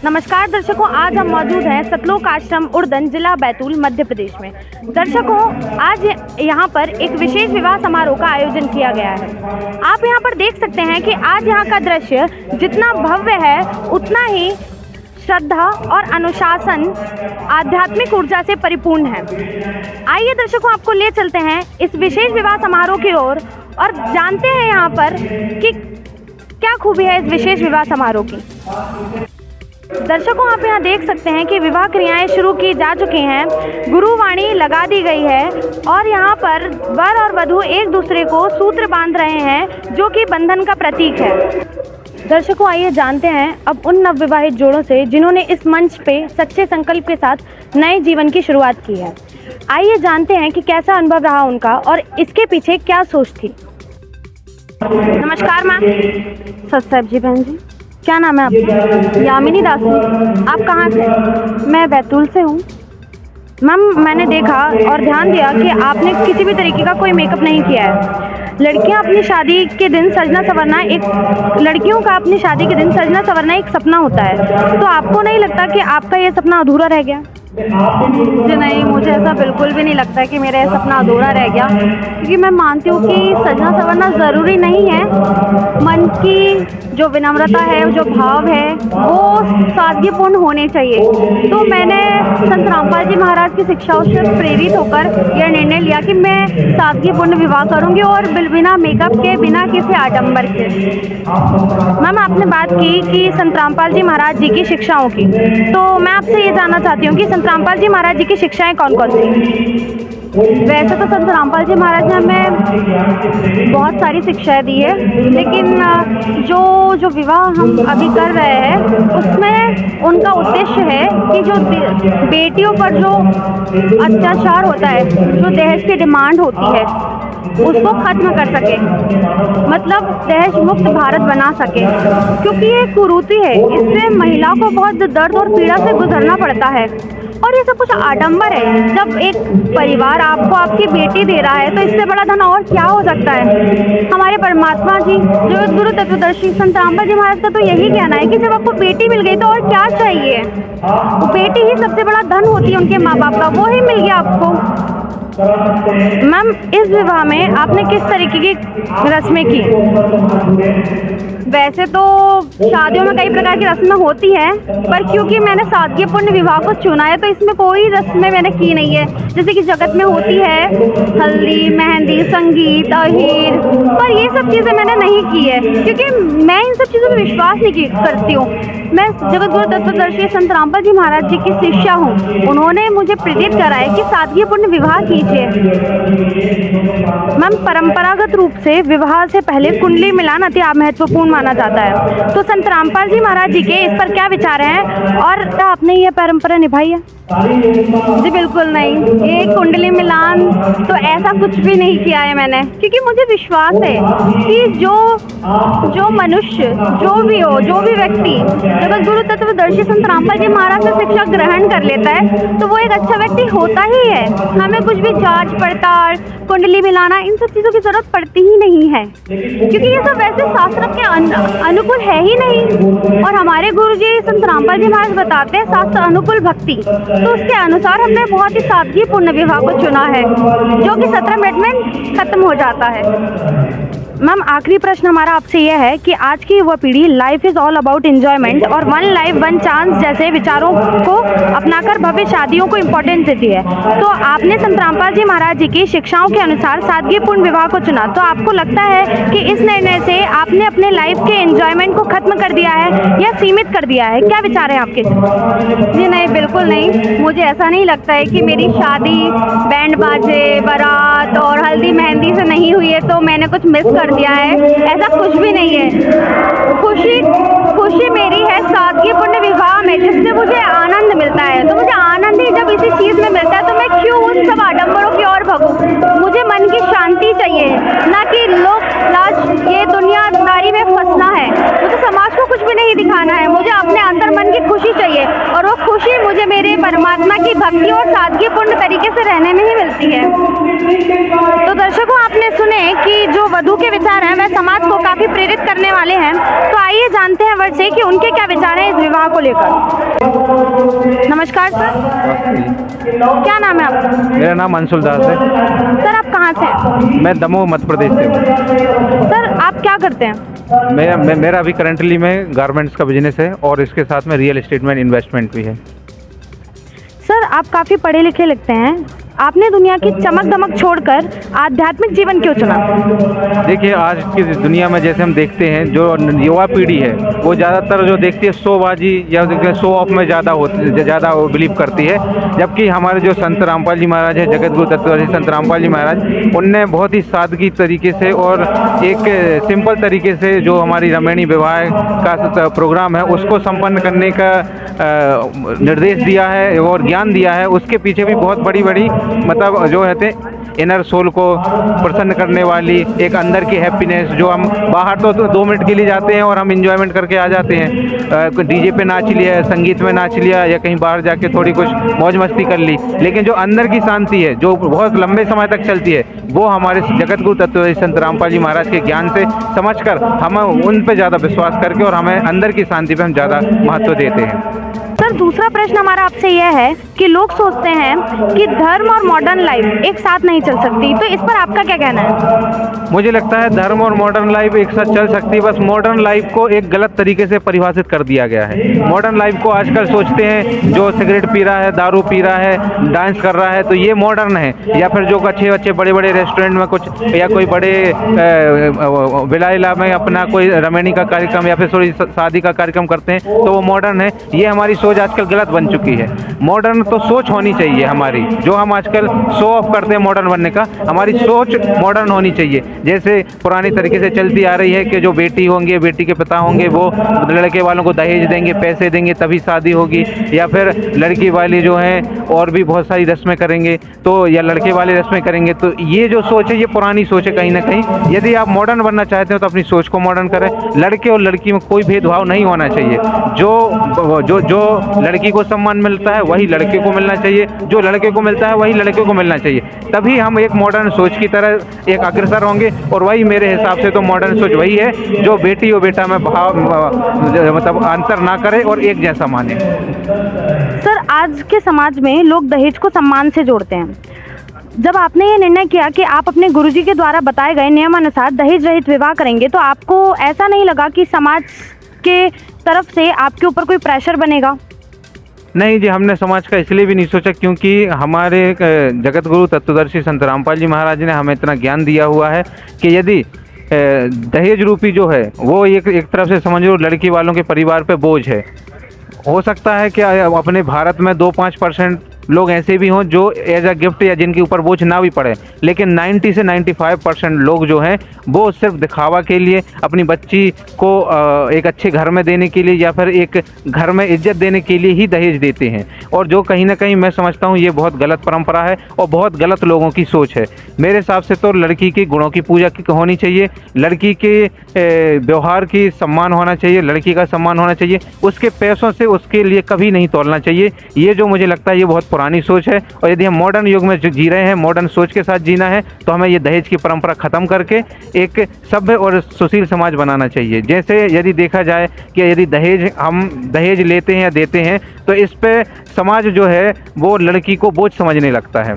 नमस्कार दर्शकों, आज हम मौजूद हैं सतलोक आश्रम उर्दन, जिला बैतूल, मध्य प्रदेश में। दर्शकों, आज यहाँ पर एक विशेष विवाह समारोह का आयोजन किया गया है। आप यहाँ पर देख सकते हैं कि आज यहाँ का दृश्य जितना भव्य है उतना ही श्रद्धा और अनुशासन, आध्यात्मिक ऊर्जा से परिपूर्ण है। आइए दर्शकों, आपको ले चलते हैं इस विशेष विवाह समारोह की ओर और जानते हैं यहाँ पर कि क्या खूबी है इस विशेष विवाह समारोह की। दर्शकों, आप यहाँ देख सकते हैं कि विवाह क्रियाएं शुरू की जा चुकी हैं, गुरुवाणी लगा दी गई है और यहाँ पर वर और वधू एक दूसरे को सूत्र बांध रहे हैं जो कि बंधन का प्रतीक है। दर्शकों, आइए जानते हैं अब उन नवविवाहित जोड़ों से जिन्होंने इस मंच पे सच्चे संकल्प के साथ नए जीवन की शुरुआत की है। आइए जानते हैं कि कैसा अनुभव रहा उनका और इसके पीछे क्या सोच थी। नमस्कार मैम। सत्सब जी बहन जी। क्या नाम है आपका? यामिनी दासी। आप कहाँ से? मैं बैतूल से हूँ। मैम, मैंने देखा और ध्यान दिया कि आपने किसी भी तरीके का कोई मेकअप नहीं किया है। लड़कियां अपनी शादी के दिन सजना संवरना लड़कियों का अपनी शादी के दिन सजना संवरना एक सपना होता है, तो आपको नहीं लगता कि आपका ये सपना अधूरा रह गया? जी नहीं, मुझे ऐसा बिल्कुल भी नहीं लगता है कि मेरा ये सपना अधूरा रह गया, क्योंकि मैं मानती हूँ कि सजना संवरना ज़रूरी नहीं है। मन की जो विनम्रता है, जो भाव है, वो सादगीपूर्ण होने चाहिए। तो मैंने संत रामपाल जी महाराज की शिक्षाओं से प्रेरित होकर यह निर्णय लिया कि मैं सादगीपूर्ण विवाह करूँगी और बिना मेकअप के, बिना किसी आडंबर के। मैम, आपने बात की कि संत रामपाल जी महाराज जी की शिक्षाओं की, तो मैं आपसे ये जानना चाहती हूँ कि संत रामपाल जी महाराज जी की शिक्षाएं कौन कौन सी? वैसे तो संत रामपाल जी महाराज ने हमें बहुत सारी शिक्षाएं दी है, लेकिन जो विवाह हम अभी कर रहे हैं उसमें उनका उद्देश्य है कि जो बेटियों पर जो अत्याचार होता है, जो दहेज की डिमांड होती है, उसको खत्म कर सके, मतलब दहेज मुक्त भारत बना सके, क्योंकि ये कुरीति है। इससे महिला को बहुत दर्द और पीड़ा से गुजरना पड़ता है और ये सब कुछ आडंबर है। जब एक परिवार आपको आपकी बेटी दे रहा है तो इससे बड़ा धन और क्या हो सकता है। हमारे परमात्मा जी, जो गुरु तत्वदर्शी संत रामपाल जी महाराज का तो यही कहना है कि जब आपको बेटी मिल गई तो और क्या चाहिए। बेटी ही सबसे बड़ा धन होती है उनके माँ बाप का, वो ही मिल गया आपको। मैम, इस विवाह में आपने किस तरीके की रस्में की? वैसे तो शादियों में कई प्रकार की रस्में होती हैं, पर क्योंकि मैंने सादगीपूर्ण विवाह को चुना है तो इसमें कोई रस्में मैंने की नहीं है। जैसे कि जगत में होती है हल्दी, मेहंदी, संगीत, अहीर, पर ये सब चीज़ें मैंने नहीं की है, क्योंकि मैं इन सब चीज़ों पर विश्वास नहीं करती हूँ। मैं जगत गुरु तत्वदर्शी संत रामपाल जी महाराज जी की शिष्या हूँ। उन्होंने मुझे प्रेरित करा है कि सादगीपूर्ण विवाह कीजिए। मैम, परंपरागत रूप से विवाह से पहले कुंडली मिलान अति महत्वपूर्ण माना जाता है, तो संत रामपाल जी महाराज जी के इस पर क्या विचार हैं और क्या आपने ये परंपरा निभाई है? जी बिल्कुल नहीं, ये कुंडली मिलान तो ऐसा कुछ भी नहीं किया है मैंने, क्योंकि मुझे विश्वास है कि जो मनुष्य, जो भी हो, जो भी व्यक्ति जगत गुरु तत्वदर्शी संत रामपाल जी महाराज से शिक्षा ग्रहण कर लेता है तो वो एक अच्छा व्यक्ति होता ही है। हमें कुछ भी जांच पड़ताल, कुंडली मिलाना, इन सब चीज़ों की जरूरत पड़ती ही नहीं है, क्योंकि ये सब वैसे शास्त्र के अनुकूल है ही नहीं। और हमारे गुरु जी संत रामपाल जी महाराज बताते हैं शास्त्र अनुकूल भक्ति, तो उसके अनुसार हमने बहुत ही सादगीपूर्ण विवाह को चुना है, जो कि 17 मिनट में खत्म हो जाता है। मैम, आखिरी प्रश्न हमारा आपसे यह है कि आज की युवा पीढ़ी life is all about enjoyment और वन लाइफ वन चांस जैसे विचारों को अपनाकर भव्य शादियों को इम्पोर्टेंस देती है, तो आपने संत रामपाल जी महाराज जी की शिक्षाओं के अनुसार सादगीपूर्ण विवाह को चुना, तो आपको लगता है कि इस निर्णय से आपने अपने लाइफ के एंजॉयमेंट को खत्म कर दिया है या सीमित कर दिया है? क्या विचार है आपके? जी नहीं, बिल्कुल नहीं। मुझे ऐसा नहीं लगता है कि मेरी शादी बैंड बाजे, बारात और हल्दी मेहंदी से नहीं हुई है तो मैंने कुछ मिस कर दिया है, ऐसा कुछ भी नहीं है। खुशी मेरी है सादगीपूर्ण विवाह में, जिससे मुझे आनंद मिलता है। तो मुझे आनंद ही जब इसी चीज़ में मिलता है तो मैं क्यों उन सब आडंबरों की ओर भगूं। मुझे मन की शांति चाहिए, ना कि लोक लाज, ये दुनियादारी में फंसना है। मुझे समाज को कुछ भी नहीं दिखाना है, मुझे अपने अंतर मन की की खुशी चाहिए, और वो खुशी मुझे मेरे परमात्मा की भक्ति और सादगीपूर्ण तरीके से रहने में ही मिलती है। तो दर्शकों, आपने सुने कि जो वधू के विचार हैं वह समाज को काफ़ी प्रेरित करने वाले हैं। तो आइए जानते हैं वर से कि उनके क्या विचार हैं इस विवाह को लेकर। नमस्कार सर, क्या नाम है आपका? मेरा नाम अंशुल दास है। सर, आप कहाँ से हैं? मैं दमोह मध्य प्रदेश से हूँ। सर, आप क्या करते हैं? मेरा अभी करंटली में गारमेंट्स का बिजनेस है और इसके साथ में रियल एस्टेट में इन्वेस्टमेंट भी है। सर, आप काफ़ी पढ़े लिखे लगते हैं, आपने दुनिया की चमक दमक छोड़कर आध्यात्मिक जीवन क्यों चुना? देखिए, आज की दुनिया में जैसे हम देखते हैं, जो युवा पीढ़ी है वो ज़्यादातर जो देखती है शोबाजी या शो ऑफ में ज़्यादा बिलीव करती है, जबकि हमारे जो संत रामपाल जी महाराज हैं, जगत गुरु तत्वदर्शी संत रामपाल जी महाराज, उनने बहुत ही सादगी तरीके से और एक सिंपल तरीके से जो हमारी रमणी विवाह का प्रोग्राम है उसको संपन्न करने का निर्देश दिया है और ज्ञान दिया है। उसके पीछे भी बहुत बड़ी बड़ी मतलब जो है इनर सोल को प्रसन्न करने वाली एक अंदर की हैप्पीनेस, जो हम बाहर तो 2 मिनट के लिए जाते हैं और हम इंजॉयमेंट करके आ जाते हैं, डीजे पे नाच लिया, संगीत में नाच लिया या कहीं बाहर जाके थोड़ी कुछ मौज मस्ती कर ली, लेकिन जो अंदर की शांति है जो बहुत लंबे समय तक चलती है वो हमारे जगत गुरु तत्वदर्शी संत रामपाल जी महाराज के ज्ञान से समझकर हम उन पे ज़्यादा विश्वास करके और हमें अंदर की शांति पे हम ज़्यादा महत्व देते हैं। सर, दूसरा प्रश्न हमारा आपसे यह है कि लोग सोचते हैं कि धर्म और मॉडर्न लाइफ एक साथ नहीं चल सकती, तो इस पर आपका क्या कहना है? मुझे लगता है धर्म और मॉडर्न लाइफ एक साथ चल सकती है, बस मॉडर्न लाइफ को एक गलत तरीके से परिभाषित कर दिया गया है। मॉडर्न लाइफ को आजकल सोचते हैं जो सिगरेट पी रहा है, दारू पी रहा है, डांस कर रहा है तो ये मॉडर्न है, या फिर जो अच्छे अच्छे बड़े बड़े रेस्टोरेंट में कुछ या कोई बड़े विलाइला में अपना कोई रमणी का कार्यक्रम या फिर थोड़ी शादी का कार्यक्रम करते हैं तो वो मॉडर्न है। ये हमारी सोच आजकल गलत बन चुकी है। मॉडर्न तो सोच होनी चाहिए हमारी, जो हम आजकल शो ऑफ करते हैं मॉडर्न बनने का, हमारी सोच मॉडर्न होनी चाहिए। जैसे पुरानी तरीके से चलती आ रही है कि जो बेटी होंगे, बेटी के पिता होंगे, वो लड़के वालों को दहेज देंगे, पैसे देंगे तभी शादी होगी, या फिर लड़की वाली जो हैं और भी बहुत सारी रस्में करेंगे तो, या लड़के वाले रस्में करेंगे। तो ये जो सोच है ये पुरानी सोच है कहीं ना कहीं। यदि आप मॉडर्न बनना चाहते हो तो अपनी सोच को मॉडर्न करें। लड़के और लड़की में कोई भेदभाव नहीं होना चाहिए। जो लड़की को सम्मान मिलता है वही लड़के को मिलना चाहिए, जो लड़के को मिलता है वही लड़के को मिलना चाहिए। तभी हम एक मॉडर्न सोच की तरह एक अग्रसर होंगे। और वही मेरे हिसाब से तो मॉडर्न सोच वही है जो बेटी और बेटा में भाव मतलब अंतर ना करे और एक जैसा माने। सर, आज के समाज में लोग दहेज को सम्मान से जोड़ते हैं। जब आपने ये निर्णय किया कि आप अपने गुरुजी के द्वारा बताए गए नियमानुसार दहेज रहित विवाह करेंगे, तो आपको ऐसा नहीं लगा कि समाज के तरफ से आपके ऊपर कोई प्रेशर बनेगा? नहीं जी, हमने समाज का इसलिए भी नहीं सोचा क्योंकि हमारे जगत गुरु तत्वदर्शी संत रामपाल जी महाराज ने हमें इतना ज्ञान दिया हुआ है कि यदि दहेज रूपी जो है वो एक तरफ से समझ लो लड़की वालों के परिवार पे बोझ है। हो सकता है कि अपने भारत में 2-5% लोग ऐसे भी हों जो एज अ गिफ्ट या जिनके ऊपर बोझ ना भी पड़े, लेकिन 90 से 95% लोग जो हैं वो सिर्फ दिखावा के लिए, अपनी बच्ची को एक अच्छे घर में देने के लिए या फिर एक घर में इज्जत देने के लिए ही दहेज देते हैं। और जो कहीं ना कहीं मैं समझता हूँ ये बहुत गलत परंपरा है और बहुत गलत लोगों की सोच है। मेरे हिसाब से तो लड़की के गुणों की पूजा होनी चाहिए, लड़की के व्यवहार की सम्मान होना चाहिए, लड़की का सम्मान होना चाहिए। उसके पैसों से उसके लिए कभी नहीं तोलना चाहिए। ये जो मुझे लगता है ये बहुत पुरानी सोच है। और यदि हम मॉडर्न युग में जी रहे हैं, मॉडर्न सोच के साथ जीना है, तो हमें ये दहेज की परंपरा ख़त्म करके एक सभ्य और सुशील समाज बनाना चाहिए। जैसे यदि देखा जाए कि यदि हम दहेज लेते हैं या देते हैं तो इस पे समाज जो है वो लड़की को बोझ समझने लगता है,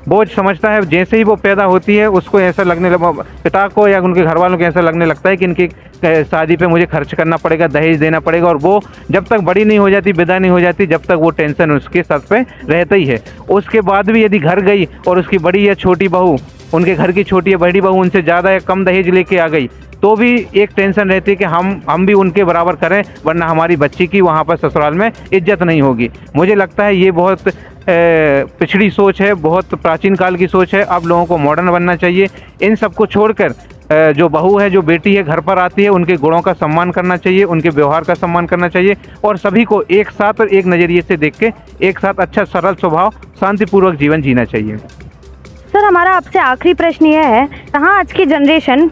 बोझ समझता है। जैसे ही वो पैदा होती है उसको ऐसा लगने लगा, पिता को या उनके घर वालों को ऐसा लगने लगता है कि इनकी शादी पे मुझे खर्च करना पड़ेगा, दहेज देना पड़ेगा। और वो जब तक बड़ी नहीं हो जाती, विदा नहीं हो जाती, जब तक वो टेंशन उसके सर पे रहता ही है। उसके बाद भी यदि घर गई और उसकी बड़ी या छोटी बहू, उनके घर की छोटी या बड़ी बहू उनसे ज़्यादा या कम दहेज लेके आ गई, तो भी एक टेंशन रहती है कि हम भी उनके बराबर करें, वरना हमारी बच्ची की वहाँ पर ससुराल में इज्जत नहीं होगी। मुझे लगता है ये बहुत पिछड़ी सोच है, बहुत प्राचीन काल की सोच है। अब लोगों को मॉडर्न बनना चाहिए। इन सब को छोड़कर जो बहू है, जो बेटी है, घर पर आती है, उनके गुणों का सम्मान करना चाहिए, उनके व्यवहार का सम्मान करना चाहिए और सभी को एक साथ और एक नज़रिए से देख के एक साथ अच्छा सरल स्वभाव, शांतिपूर्वक जीवन जीना चाहिए। सर, हमारा आपसे आखिरी प्रश्न यह है, कहाँ आज की जनरेशन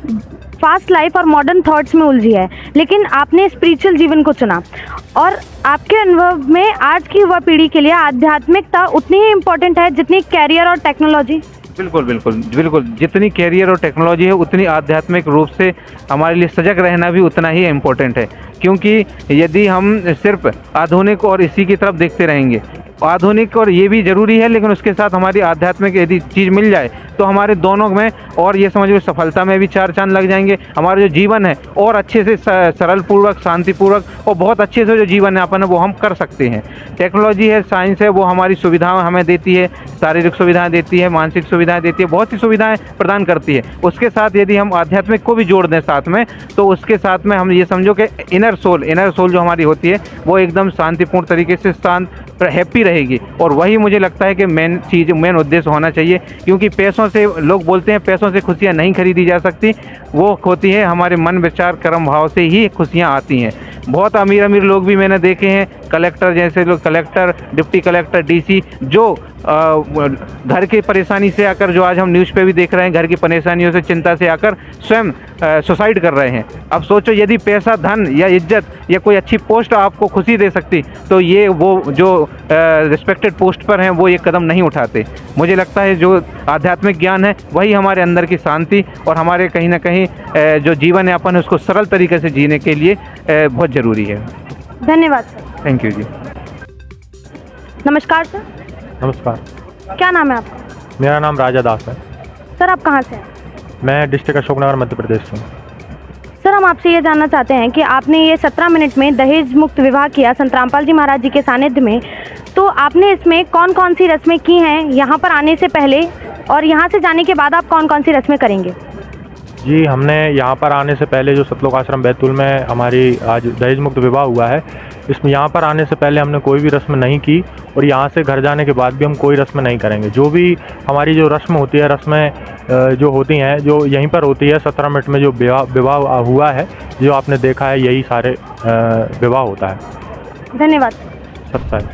फास्ट लाइफ और मॉडर्न थॉट्स में उलझी है, लेकिन आपने स्पिरिचुअल जीवन को चुना। और आपके अनुभव में आज की युवा पीढ़ी के लिए आध्यात्मिकता उतनी ही इम्पोर्टेंट है जितनी कैरियर और टेक्नोलॉजी? बिल्कुल बिल्कुल बिल्कुल, जितनी कैरियर और टेक्नोलॉजी है उतनी आध्यात्मिक रूप से हमारे लिए सजग रहना भी उतना ही इम्पोर्टेंट है। क्योंकि यदि हम सिर्फ आधुनिक और इसी की तरफ देखते रहेंगे, आधुनिक और ये भी ज़रूरी है, लेकिन उसके साथ हमारी आध्यात्मिक यदि चीज़ मिल जाए तो हमारे दोनों में और ये समझ लो सफलता में भी चार चांद लग जाएंगे। हमारा जो जीवन है और अच्छे से सरल पूर्वक, शांतिपूर्वक और बहुत अच्छे से जो जीवन यापन है वो हम कर सकते हैं। टेक्नोलॉजी है, साइंस है, वो हमारी सुविधाएं हमें देती है, शारीरिक सुविधाएं देती है, मानसिक सुविधाएं देती है, बहुत सी सुविधाएं प्रदान करती है। उसके साथ यदि हम आध्यात्मिक को भी जोड़ दें साथ में, तो उसके साथ में हम ये समझो कि इनर सोल जो हमारी होती है वो एकदम शांतिपूर्ण तरीके से शांत हैप्पी रहेगी। और वही मुझे लगता है कि मेन उद्देश्य होना चाहिए। क्योंकि पैसों से, लोग बोलते हैं पैसों से खुशियाँ नहीं खरीदी जा सकती, वो होती है हमारे मन, विचार, कर्म भाव से ही खुशियाँ आती हैं। बहुत अमीर लोग भी मैंने देखे हैं, कलेक्टर जैसे लोग, कलेक्टर, डिप्टी कलेक्टर, डीसी, जो घर की परेशानी से आकर, जो आज हम न्यूज़ पे भी देख रहे हैं, घर की परेशानियों से, चिंता से आकर स्वयं सुसाइड कर रहे हैं। अब सोचो यदि पैसा, धन या इज्जत या कोई अच्छी पोस्ट आपको खुशी दे सकती, तो ये वो जो रिस्पेक्टेड पोस्ट पर हैं वो ये कदम नहीं उठाते। मुझे लगता है जो आध्यात्मिक ज्ञान है वही हमारे अंदर की शांति और हमारे कहीं ना कहीं जो जीवन यापन है उसको सरल तरीके से जीने के लिए बहुत ज़रूरी है। धन्यवाद सर। थैंक यू जी। नमस्कार सर। नमस्कार, क्या नाम है आपका? मेरा नाम राजा दास है। सर आप कहाँ से हैं? मैं डिस्ट्रिक्ट अशोकनगर मध्य प्रदेश से हूँ। सर हम आपसे ये जानना चाहते हैं कि आपने ये 17 मिनट में दहेज मुक्त विवाह किया संत रामपाल जी महाराज जी के सानिध्य में, तो आपने इसमें कौन कौन सी रस्में की हैं यहाँ पर आने से पहले, और यहाँ से जाने के बाद आप कौन कौन सी रस्में करेंगे? जी, हमने यहाँ पर आने से पहले जो सतलोक आश्रम बैतूल में हमारी आज दहेज मुक्त विवाह हुआ है, इसमें यहाँ पर आने से पहले हमने कोई भी रस्म नहीं की और यहाँ से घर जाने के बाद भी हम कोई रस्म नहीं करेंगे। जो भी हमारी जो रस्म होती है, रस्में जो होती हैं जो यहीं पर होती है, 17 मिनट में जो विवाह हुआ है, जो आपने देखा है, यही सारे विवाह होता है। धन्यवाद। सत्य।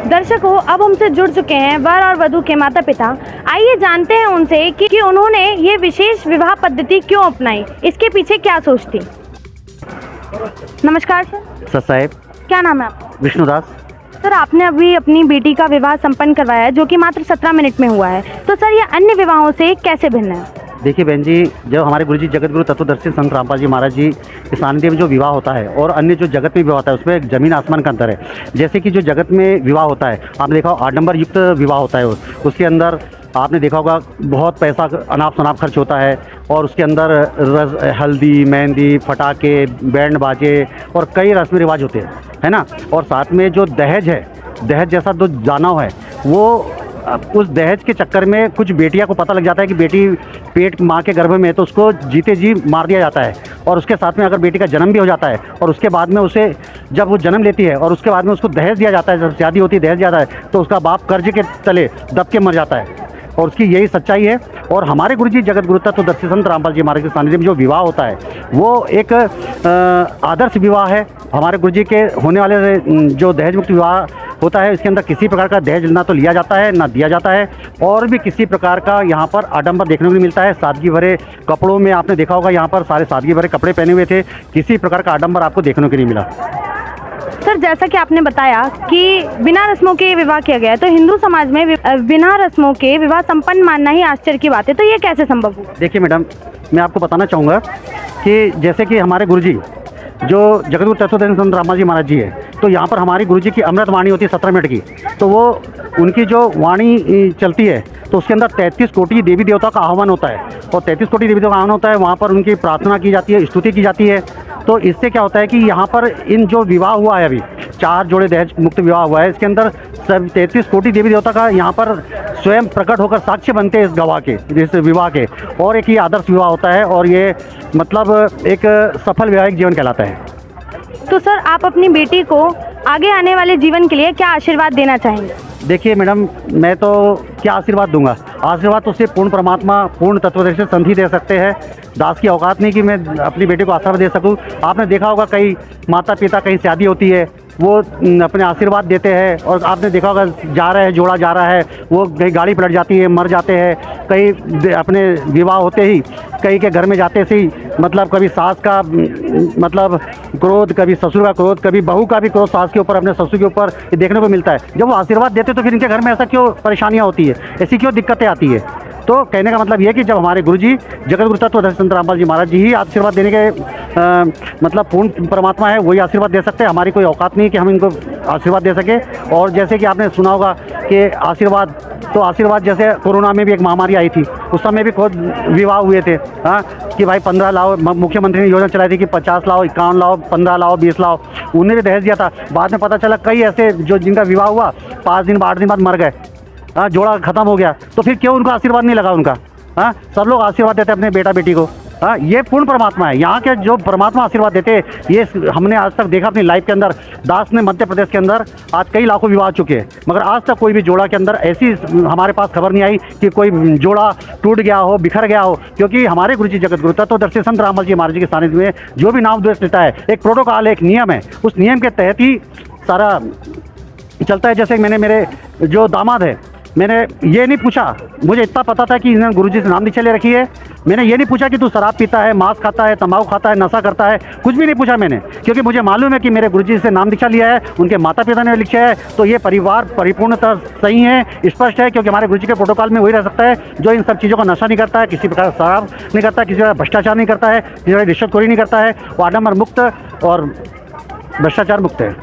दर्शकों, अब हमसे जुड़ चुके हैं वर और वधू के माता पिता। आइए जानते हैं उनसे कि उन्होंने ये विशेष विवाह पद्धति क्यों अपनाई, इसके पीछे क्या सोच थी। नमस्कार सर। साहब, क्या नाम है आपका? विष्णुदास। सर आपने अभी अपनी बेटी का विवाह संपन्न करवाया है जो कि मात्र 17 मिनट में हुआ है, तो सर ये अन्य विवाहों से कैसे भिन्न है? देखिए बहन जी, जब हमारे गुरुजी जगत गुरु तत्वदर्शी संत रामपाल जी महाराज जी के सानिध्य में जो विवाह होता है और अन्य जो जगत में विवाह होता है उसमें एक ज़मीन आसमान का अंतर है। जैसे कि जो जगत में विवाह होता है, आपने देखा आडंबर युक्त विवाह होता है, उसके अंदर आपने देखा होगा बहुत पैसा अनाप शनाप खर्च होता है और उसके अंदर हल्दी, मेहंदी, फटाके, बैंड बाजे और कई रस्म रिवाज होते हैं, है ना। और साथ में जो दहेज है, दहेज जैसा जो दानव है, वो उस दहेज के चक्कर में कुछ बेटियां को पता लग जाता है कि बेटी पेट माँ के गर्भ में है, तो उसको जीते जी मार दिया जाता है। और उसके साथ में अगर बेटी का जन्म भी हो जाता है और उसके बाद में उसे, जब वो जन्म लेती है और उसके बाद में उसको दहेज दिया जाता है, जब शादी होती है दहेज दिया जाता है, तो उसका बाप कर्ज के तले दब के मर जाता है। और उसकी यही सच्चाई है। और हमारे गुरुजी जगत गुरु तत्वदर्शी संत रामपाल जी महाराज के सानिध्य में जो विवाह होता है वो एक आदर्श विवाह है। हमारे गुरुजी के होने वाले जो दहेज मुक्त विवाह होता है, इसके अंदर किसी प्रकार का दहेज ना तो लिया जाता है ना दिया जाता है, और भी किसी प्रकार का यहाँ पर आडंबर देखने को नहीं मिलता है। सादगी भरे कपड़ों में आपने देखा होगा, यहाँ पर सारे सादगी भरे कपड़े पहने हुए थे, किसी प्रकार का आडंबर आपको देखने को नहीं मिला। सर जैसा कि आपने बताया कि बिना रस्मों के विवाह किया गया है, तो हिंदू समाज में बिना रस्मों के विवाह संपन्न मानना ही आश्चर्य की बात है, तो ये कैसे संभव हुआ? देखिए मैडम, मैं आपको बताना चाहूँगा कि जैसे कि हमारे गुरुजी जो जगतगुरु तत्वदर्शी संत रामपाल जी महाराज जी है, तो यहाँ पर हमारी गुरुजी की अमृत वाणी होती है 17 मिनट की, तो वो उनकी जो वाणी चलती है तो उसके अंदर 33 कोटि देवी देवता का आह्वान होता है और 33 कोटि देवी देवता का आह्वान होता है। वहाँ पर उनकी प्रार्थना की जाती है, स्तुति की जाती है। तो इससे क्या होता है कि यहाँ पर इन जो विवाह हुआ है, अभी 4 जोड़े दहेज मुक्त विवाह हुआ है, इसके अंदर सब 33 कोटि देवी देवता का यहाँ पर स्वयं प्रकट होकर साक्ष्य बनते हैं इस गवाह के, इस विवाह के। और एक ये आदर्श विवाह होता है और ये मतलब एक सफल वैवाहिक जीवन कहलाता है। तो सर आप अपनी बेटी को आगे आने वाले जीवन के लिए क्या आशीर्वाद देना चाहेंगे? देखिए मैडम, मैं तो क्या आशीर्वाद दूंगा, आशीर्वाद तो सिर्फ पूर्ण परमात्मा, पूर्ण तत्वदर्शी संत ही दे सकते हैं। दास की औकात नहीं कि मैं अपनी बेटी को आशीर्वाद दे सकूं। आपने देखा होगा कई माता पिता, कहीं शादी होती है वो अपने आशीर्वाद देते हैं। और आपने देखा होगा जा रहे हैं, जोड़ा जा रहा है, वो कहीं गाड़ी पलट जाती है, मर जाते हैं, कई अपने विवाह होते ही कई के घर में जाते से ही मतलब कभी सास का मतलब क्रोध, कभी ससुर का क्रोध, कभी बहू का भी क्रोध सास के ऊपर, अपने ससुर के ऊपर ये देखने को मिलता है। जब वो आशीर्वाद देते तो फिर इनके घर में ऐसा क्यों परेशानियाँ होती है, ऐसी क्यों दिक्कतें आती है? तो कहने का मतलब ये है कि जब हमारे गुरुजी जगत गुरु तत्वदर्शी संत रामपाल जी महाराज जी ही आशीर्वाद देने के मतलब पूर्ण परमात्मा है, वही आशीर्वाद दे सकते हैं। हमारी कोई औकात नहीं कि हम इनको आशीर्वाद दे सके। और जैसे कि आपने सुना होगा कि आशीर्वाद जैसे कोरोना में भी एक महामारी आई थी, उस समय भी खुद विवाह हुए थे, हाँ, कि भाई 15 लाओ, मुख्यमंत्री ने योजना चलाई थी कि 50 लाओ, 51 लाओ, 15 लाओ, 20 लाओ, उन्होंने भी दहेज दिया था। बाद में पता चला कई ऐसे जो जिनका विवाह हुआ 5 दिन 8 दिन बाद मर गए, हाँ, जोड़ा ख़त्म हो गया। तो फिर क्यों उनको आशीर्वाद नहीं लगा उनका? हाँ, सब लोग आशीर्वाद देते हैं अपने बेटा बेटी को। हाँ, ये पूर्ण परमात्मा है। यहाँ के जो परमात्मा आशीर्वाद देते हैं, ये हमने आज तक देखा अपनी लाइफ के अंदर। दास ने मध्य प्रदेश के अंदर आज कई लाखों विवाह चुके हैं, मगर आज तक कोई भी जोड़ा के अंदर ऐसी हमारे पास खबर नहीं आई कि कोई जोड़ा टूट गया हो, बिखर गया हो। क्योंकि हमारे गुरुजी जगत गुरु तत्वदर्शी संत रामपाल जी महाराज जी के सानिध्य में जो भी नाम द्वेष लेता है, एक प्रोटोकॉल, एक नियम है, उस नियम के तहत ही सारा चलता है। जैसे मैंने मेरे जो दामाद है, मैंने ये नहीं पूछा, मुझे इतना पता था कि इन्होंने गुरुजी से नाम दीक्षा ले रखी है। मैंने ये नहीं पूछा कि तू शराब पीता है, मांस खाता है, तंबाकू खाता है, नशा करता है, कुछ भी नहीं पूछा मैंने, क्योंकि मुझे मालूम है कि मेरे गुरुजी से नाम दीक्षा लिया है, उनके माता पिता ने लिखा है, तो ये परिवार परिपूर्णतः सही है, स्पष्ट है। क्योंकि हमारे गुरुजी के प्रोटोकॉल में वही रह सकता है जो इन सब चीज़ों का नशा नहीं करता है, किसी प्रकार शराब नहीं करता है, किसी प्रकार भ्रष्टाचार नहीं करता है, किसी प्रकार रिश्वतखोरी नहीं करता है, वो आडंबर मुक्त और भ्रष्टाचार मुक्त है।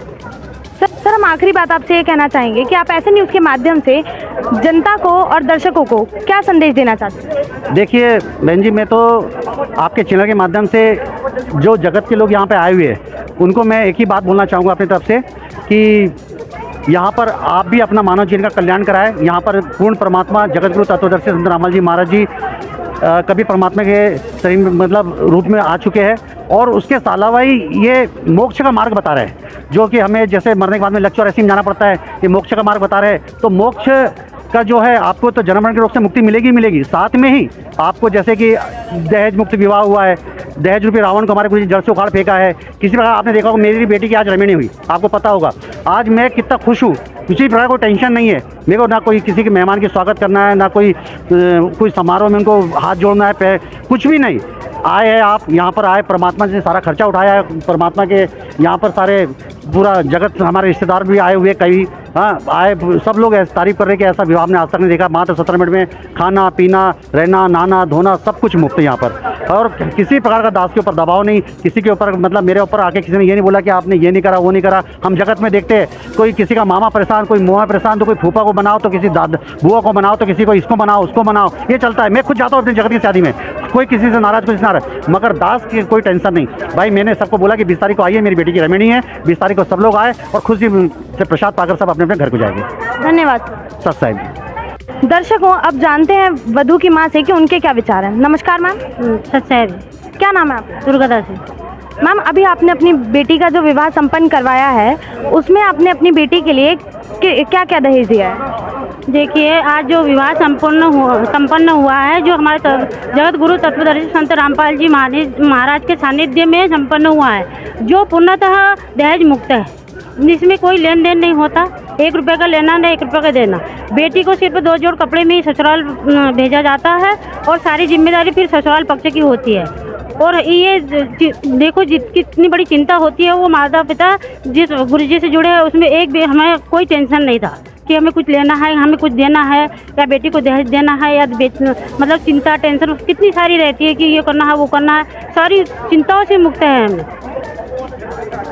सर, हम आखिरी बात आपसे ये कहना चाहेंगे कि आप ऐसे न्यूज़ के माध्यम से जनता को और दर्शकों को क्या संदेश देना चाहते हैं? देखिए बहन जी, मैं तो आपके चैनल के माध्यम से जो जगत के लोग यहाँ पे आए हुए हैं, उनको मैं एक ही बात बोलना चाहूँगा अपनी तरफ से कि यहाँ पर आप भी अपना मानव जीवन का कल्याण कराएं। यहाँ पर पूर्ण परमात्मा जगत गुरु तत्वदर्शी संत रामपाल जी महाराज जी कभी परमात्मा के शरीर में मतलब रूप में आ चुके हैं, और उसके अलावा ही ये मोक्ष का मार्ग बता रहे हैं, जो कि हमें जैसे मरने के बाद में लक्ष्य और ऐसी में जाना पड़ता है, ये मोक्ष का मार्ग बता रहे हैं। तो मोक्ष का जो है आपको तो जन्म मरण के रोग से मुक्ति मिलेगी मिलेगी, साथ में ही आपको जैसे कि दहेज मुक्त विवाह हुआ है, दहेज रूपी रावण को हमारे गुरुजी जड़ से उखाड़ फेंका है। किसी प्रकार आपने देखा होगा मेरी बेटी की आज रमणी हुई, आपको पता होगा। आज मैं कितना खुश हूँ, किसी प्रकार कोई टेंशन नहीं है मेरे को, ना कोई किसी के मेहमान की स्वागत करना है, ना कोई समारोह में उनको हाथ जोड़ना है, कुछ भी नहीं। आए हैं आप यहाँ पर आए, परमात्मा से सारा खर्चा उठाया है, परमात्मा के यहाँ पर सारे पूरा जगत, हमारे रिश्तेदार भी आए हुए कई, हाँ, आए, सब लोग तारीफ कर रहे हैं कि ऐसा विवाह हमने आज तक नहीं देखा। मात्र 17 मिनट में खाना पीना, रहना, नहाना धोना सब कुछ मुफ्त है यहाँ पर, और किसी प्रकार का दास के ऊपर दबाव नहीं, किसी के ऊपर मतलब मेरे ऊपर आके किसी ने ये नहीं बोला कि आपने ये नहीं करा वो नहीं करा। हम जगत में देखते हैं कोई किसी का मामा परेशान, कोई मुआ परेशान, तो कोई फूफा को बनाओ, तो किसी बुआ को बनाओ, तो किसी को इसको बनाओ उसको बनाओ, ये चलता है। मैं खुद जाता हूँ अपनी जगत की शादी में, कोई किसी से नाराज, कोई नाराज, मगर दास की कोई टेंशन नहीं। भाई मैंने सबको बोला कि 20 तारीख को आइए, मेरी बेटी की रमणी है, 20 तारीख को सब लोग आए और खुशी से प्रसाद पाकर सब अपने अपने घर को जाएंगे। धन्यवाद सत साहिब। दर्शकों, अब जानते हैं वधू की माँ से कि उनके क्या विचार हैं। नमस्कार मैम। सत्साहिब क्या नाम है आपका? दुर्गादास है। मैम, अभी आपने अपनी बेटी का जो विवाह संपन्न करवाया है, उसमें आपने अपनी बेटी के लिए क्या क्या दहेज दिया है? देखिए, आज जो विवाह संपन्न हुआ है, जो हमारे जगत गुरु तत्वदर्शी संत रामपाल जी महाराज के सानिध्य में संपन्न हुआ है, जो पूर्णतः दहेज मुक्त है, जिसमें कोई लेन देन नहीं होता, 1 रुपये का लेना न 1 रुपये का देना। बेटी को सिर्फ 2 जोड़ कपड़े में ही ससुराल भेजा जाता है, और सारी जिम्मेदारी फिर ससुराल पक्ष की होती है। और ये देखो कितनी बड़ी चिंता होती है, वो माता पिता जिस गुरुजी से जुड़े हैं उसमें एक भी हमें कोई टेंशन नहीं था कि हमें कुछ लेना है, हमें कुछ देना है, या बेटी को दहेज देना है, या मतलब चिंता टेंशन कितनी सारी रहती है कि ये करना है वो करना है, सारी चिंताओं से मुक्त है हमें।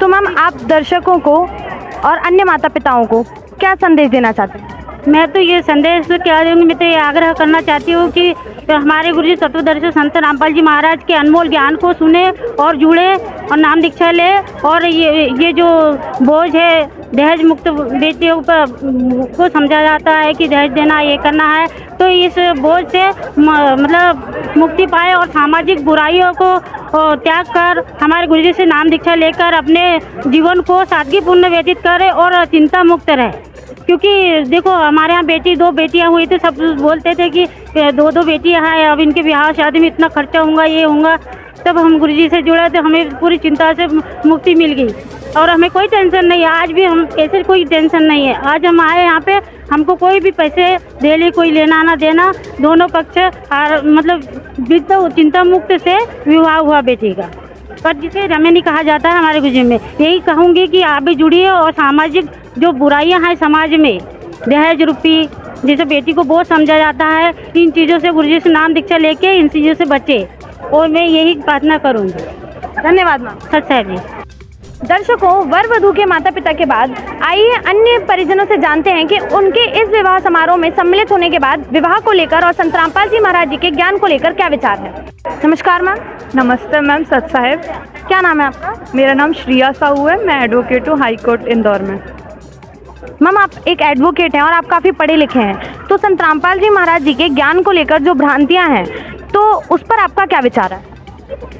तो मैम, आप दर्शकों को और अन्य माता पिताओं को क्या संदेश देना चाहते हैं? मैं तो ये संदेश क्या दूँगी, मैं तो ये आग्रह करना चाहती हूँ कि हमारे गुरुजी तत्वदर्शी संत रामपाल जी महाराज के अनमोल ज्ञान को सुने और जुड़े और नाम दीक्षा ले। और ये जो बोझ है दहेज मुक्त बेटियों पर को समझा जाता है कि दहेज देना ये करना है, तो इस बोझ से मतलब मुक्ति पाए और सामाजिक बुराइयों को त्याग कर हमारे गुरुजी से नाम दीक्षा लेकर अपने जीवन को सादगीपूर्ण व्यतीत करे और चिंता मुक्त रहे। क्योंकि देखो, हमारे यहाँ 2 बेटियाँ हुई तो सब बोलते थे कि 2 बेटियाँ हैं, अब इनके ब्याह शादी में इतना खर्चा होगा, ये होगा। तब हम गुरुजी से जुड़े तो हमें पूरी चिंता से मुक्ति मिल गई और हमें कोई टेंशन नहीं है। आज भी हम ऐसे कोई टेंशन नहीं है। आज हम आए यहाँ पे, हमको कोई भी पैसे दे ले, कोई लेना ना देना, दोनों पक्ष मतलब चिंता मुक्त से विवाह हुआ बेटी का। पर जिसे रमेनी कहा जाता है हमारे गुरुजी में, यही कहूँगी कि आप भी जुड़िए और सामाजिक जो बुराइयाँ हैं समाज में, दहेज रूपी जैसे बेटी को बहुत समझा जाता है, इन चीज़ों से गुरुजी से नाम दीक्षा लेके इन चीज़ों से बचे और मैं यही प्रार्थना करूँगी। धन्यवाद मैम। सच है जी। दर्शकों, वर वधू के माता पिता के बाद आइए अन्य परिजनों से जानते हैं कि उनके इस विवाह समारोह में सम्मिलित होने के बाद विवाह को लेकर और संत रामपाल जी महाराज जी के ज्ञान को लेकर क्या विचार है। नमस्कार मैम। नमस्ते मैम, सत साहेब। क्या नाम है आपका? मेरा नाम श्रिया साहू है, मैं एडवोकेट हूँ हाई कोर्ट इंदौर में। मैम, आप एक एडवोकेट हैं और आप काफ़ी पढ़े लिखे हैं, तो संत रामपाल जी महाराज जी के ज्ञान को लेकर जो भ्रांतियाँ हैं तो उस पर आपका क्या विचार है?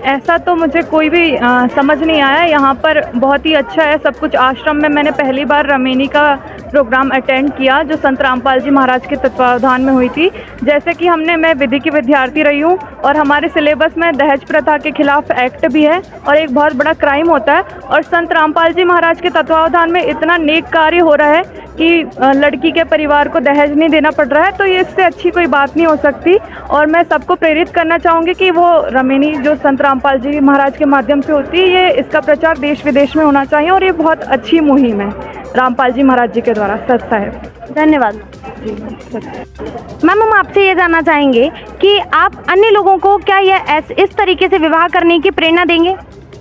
ऐसा तो मुझे कोई भी समझ नहीं आया। यहाँ पर बहुत ही अच्छा है सब कुछ। आश्रम में मैंने पहली बार रमेनी का प्रोग्राम अटेंड किया जो संत रामपाल जी महाराज के तत्वावधान में हुई थी। जैसे कि मैं विधि की विद्यार्थी रही हूँ और हमारे सिलेबस में दहेज प्रथा के खिलाफ एक्ट भी है और एक बहुत बड़ा क्राइम होता है, और संत रामपाल जी महाराज के तत्वावधान में इतना नेक कार्य हो रहा है कि लड़की के परिवार को दहेज नहीं देना पड़ रहा है, तो ये इससे अच्छी कोई बात नहीं हो सकती। और मैं सबको प्रेरित करना चाहूँगी कि वो रमेनी जो संत रामपाल जी महाराज के माध्यम से होती है, ये इसका प्रचार देश विदेश में होना चाहिए और ये बहुत अच्छी मुहिम है रामपाल जी महाराज जी के द्वारा। सत साहेब। धन्यवाद मैम। हम आपसे ये जानना चाहेंगे कि आप अन्य लोगों को क्या इस तरीके से विवाह करने की प्रेरणा देंगे?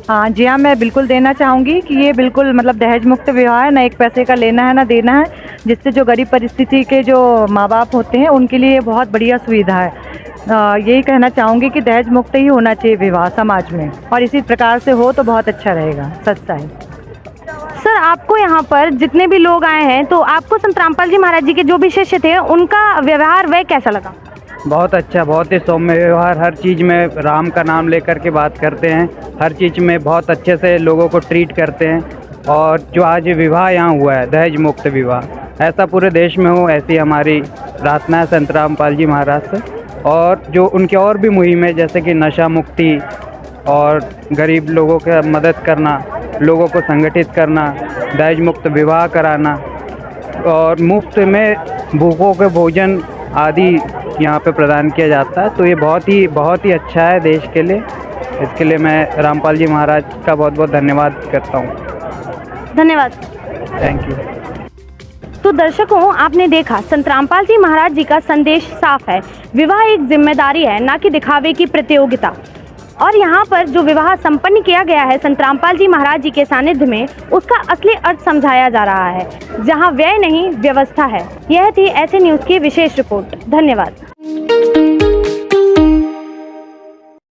हाँ जी हाँ, मैं बिल्कुल देना चाहूँगी कि ये बिल्कुल दहेज मुक्त विवाह है, ना एक पैसे का लेना है ना देना है, जिससे जो गरीब परिस्थिति के जो माँ बाप होते हैं उनके लिए बहुत बढ़िया सुविधा है। यही कहना चाहूँगी कि दहेज मुक्त ही होना चाहिए विवाह समाज में, और इसी प्रकार से हो तो बहुत अच्छा रहेगा। सच है। सर, आपको यहाँ पर जितने भी लोग आए हैं तो आपको संत रामपाल जी महाराज जी के जो भी शिष्य थे उनका व्यवहार वह कैसा लगा? बहुत अच्छा, बहुत ही सौम्य व्यवहार। हर चीज़ में राम का नाम लेकर के बात करते हैं, हर चीज़ में बहुत अच्छे से लोगों को ट्रीट करते हैं। और जो आज विवाह यहाँ हुआ है दहेज मुक्त विवाह, ऐसा पूरे देश में हो, ऐसी हमारी प्रार्थना है संत रामपाल जी महाराज से। और जो उनके और भी मुहिम है जैसे कि नशा मुक्ति और गरीब लोगों की मदद करना, लोगों को संगठित करना, दहेज मुक्त विवाह कराना और मुफ्त में भूखों के भोजन आदि यहाँ पे प्रदान किया जाता है, तो ये बहुत ही अच्छा है देश के लिए। इसके लिए मैं रामपाल जी महाराज का बहुत बहुत धन्यवाद करता हूँ। धन्यवाद। Thank you. तो दर्शकों, आपने देखा संत रामपाल जी महाराज जी का संदेश साफ है। विवाह एक जिम्मेदारी है, ना कि दिखावे की प्रतियोगिता। और यहाँ पर जो विवाह संपन्न किया गया है संत रामपाल जी महाराज जी के सानिध्य में, उसका असली अर्थ समझाया जा रहा है, जहाँ व्यय नहीं व्यवस्था है। यह थी ऐसे न्यूज़ की विशेष रिपोर्ट। धन्यवाद।